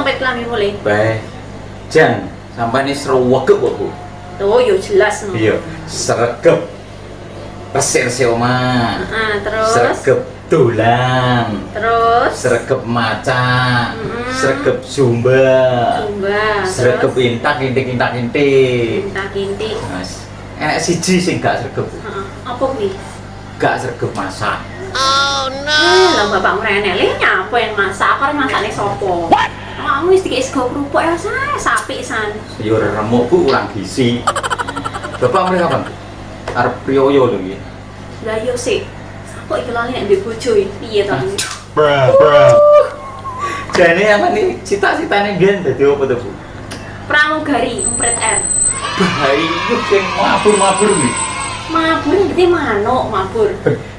sampai kelamin mulai. Bae. Jan, sampai ini srewegep kok, Bu. Tuh, yo jelas no. Iya, sregep. Resik oma. Terus. Sregep dolan. Terus. Sregep maca. Sregep zumba. Sregep intak intik. Intak intik. Mas. Enak siji sing gak sregep. Apa kuwi? Gak sregep masak. Oh no. Lah bapak mrene le nyapa yang masak? Kok masakne sopo? Kamu wis dikek sego kerupuk ya saya sapi san. Yo remuk Bu, kurang gizi. Bapak mrene kapan? Arep priyoyo lho iki. Lah yo sik. Kok iki lali nek ndek bojo piye to? Jane apa nih cita-citane gen dadi apa to, Bu? Pramugari, umpret R. Bayu sing mabur-mabur iki. Mabur berarti manuk mabur.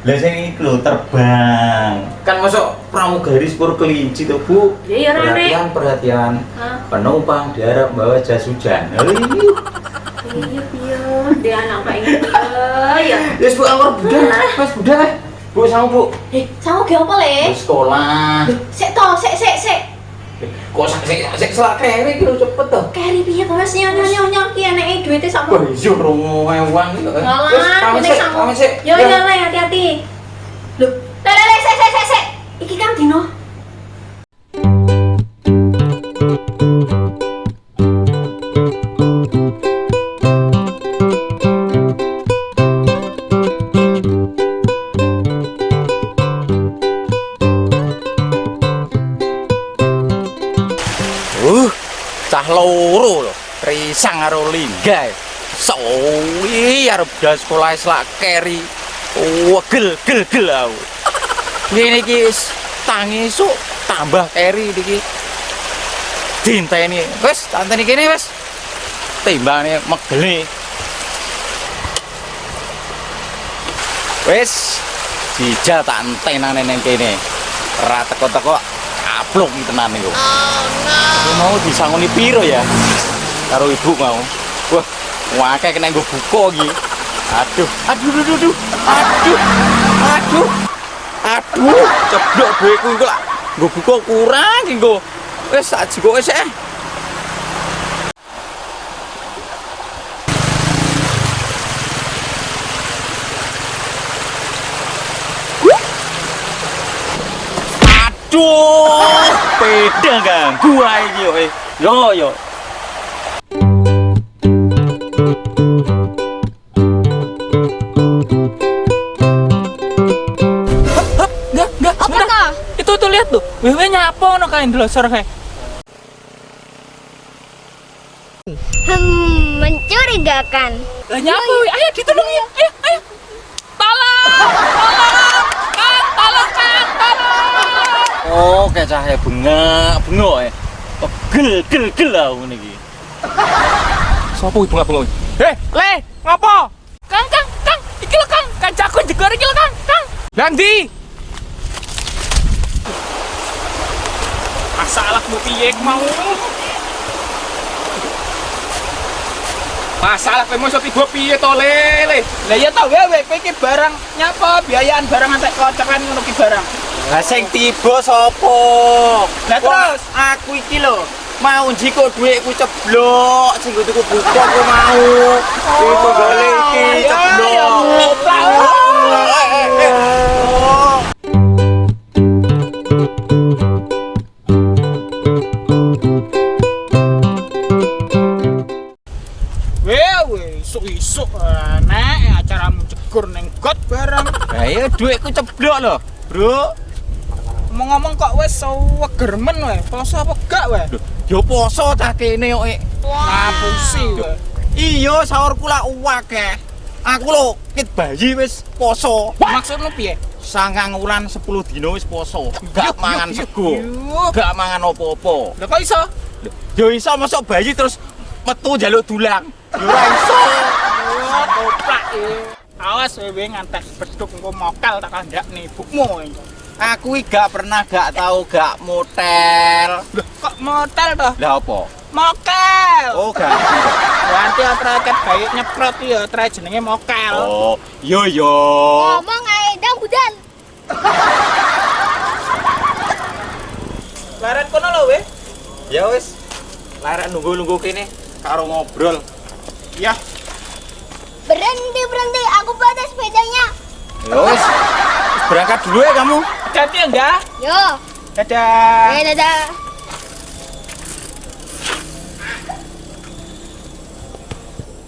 Lah sing iki lho terbang. Kan masuk pramugari sepur kelinci to, Bu? Ya ya rene. Perhatian. Hah? Penumpang diharap bawa jas hujan. Iya piye? Dia anak kayak gitu. Ya. Wis Bu awar budal. Mas budal. Bu sama Bu. Sama ge apa le? Di sekolah. Sik to, sik. Kok sik selak kere iki lho cepet to. Keri piye to wis nyonya ki eneke duwite sak. Wah, iso rong-ewan iki. Ngalah, ini sama. Yo yo le hati-hati. Loh, le sik. Iki kan dino. Cah loro lho, risang karo linggae. Sowi arep blas sekolah selak keri. Wegel aku. Ngene iki wis tangi esuk tambah keri iki. Dinteni. Wis, tanteni kene wis. Timbangane megele. Wis, dijal tak entenane ning kene. Ora teko-teko aplok iki tenan niku. Mau disangoni piro ya karo ibu mau. Wah, wae kena nggo buka iki. Aduh, ceblok duweku engko lak nggo buka kurang iki nggo. Wis sak jikoke sik. Aduh, beda ganggu ae iki yo. Enggak. Itu lihat tuh. Wewe nyapa ono kae ndelosor kae. Mencurigakan. Lah nyapa we? Ayo ditolong ya. Ayo. Tolong. Oh, kayak cahaya bengok ya. Gel aku niki. Sopo iki bengok-bengok? Le, ngopo? Kang, iki lho Kang, kancaku jegor iki lho Kang. Lah ndi? Masalahmu piye mau? Masalah kowe mosok tiba piye to Le? Lah ya to kowe iki barang nyapa biayaan barang antek koceran ngono ki barang. Lah sing tiba sapa? Lah terus aku iki lho mau njiko dhuwitku ceblok sing tuku buka ku mau. Iku gole iki ceblok. Isuk nek acaramu jegur ning got barang. Lah iya dhuwitku ceblok lho, Bro. Ngomong kok wis seweger men wae. Poso apa gak wae? Ya poso cah kene kok. Ngapusi wae. Iya, sahurku lak akeh. Aku lho kit bayi wis poso. Maksudmu piye? 9 wulan 10 dina wis poso. Gak mangan sego. Gak mangan apa-apa. Lah kok iso? Ya iso mosok bayi terus metu njaluk dulang. Ya ora iso. Toplak iki. Awas wewe ngantek beduk engko mokal tak kandakne ibukmu. Aku iki gak tau gak motel. Loh, kok motel toh? Lah apa? Mokel. Oh, gak. Nanti traket bayi nyeprot ya, tra jenenge mokel. Oh, yo. Ngomong ae ndang budan. Laren kono lho, we. Ya wis. Larek nunggu-nunggu kene karo ngobrol. Ya, Berhenti, berhenti. Aku bawa sepedanya. ya wis. Berangkat dulu ya kamu. Hati-hati ya, enggak? Yo. Dadah. Dadah.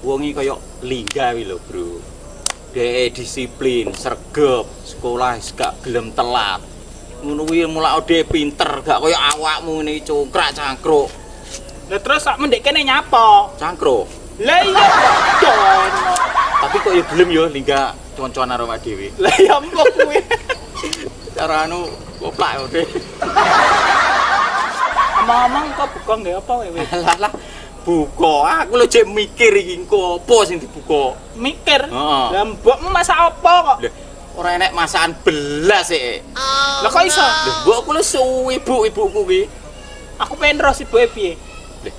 Wongi kaya Lingga wi lho, Bro. Dhek disiplin, sregep, sekolah wis gak gelem telat. Ngono kuwi mulak dhek pinter, gak kaya awakmu ngene iki congkrak cangkruk. Lah terus sak mendek kene nyapa? Cangkruk. Lah iya don. Tapi kok ya gelem ya Lingga concoan karo awake dhewe. Lah ya mbok kuwi. Cara anu koplak yo, Dek. Omong-omong kok buka nggih apa wewe? Lah buka, aku lho jek mikir iki engko apa sing dibuka. Mikir. Heeh. Lah mbokmu masak apa kok? Lho, ora enek masakan belas sik. Lah kok iso? Lho, mbokku lho suwi ibu-ibuku ki. Aku pengen ro sibuke piye? Lho,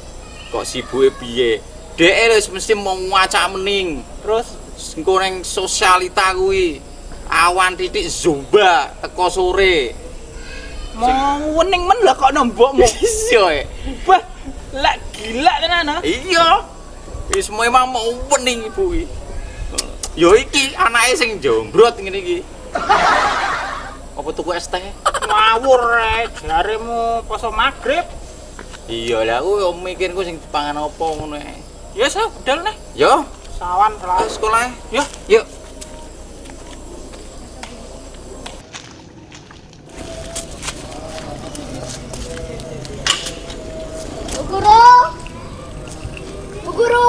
kok sibuke piye? Dek wis mesti mau ngacak mening. Terus Engko ning sosialita kuwi. Awan titik zumba teko sore. mau wening men lah kok nombokmu. Iya. Wah, lek gila tenan ha. Iya. Wis memang mau wening ibu iki. Yo iki anake sing jombrot ngene iki. Apa tuku es teh? Ngawur jaremu poso magrib. Iya lah aku yo mikirku sing dipangan apa ngono ae. Ya sa budal nih. Yo, Sawan ayo telah. sekolah. Ya, Yuk. Bu Guru. Bu Guru.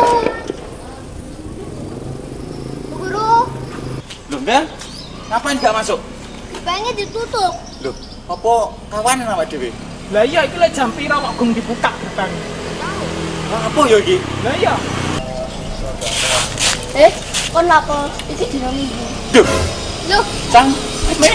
Bu Guru. Loh, Bang. Ngapain gak masuk? Pengen ditutup. Loh, apa kawanan awak dhewe? lah iya iki lek jam pira kok gung dibuka gerbang. Apa ya iki? Lah iya. Kon lapo? Iki dina Minggu. Duh, Loh, Sang. Mek.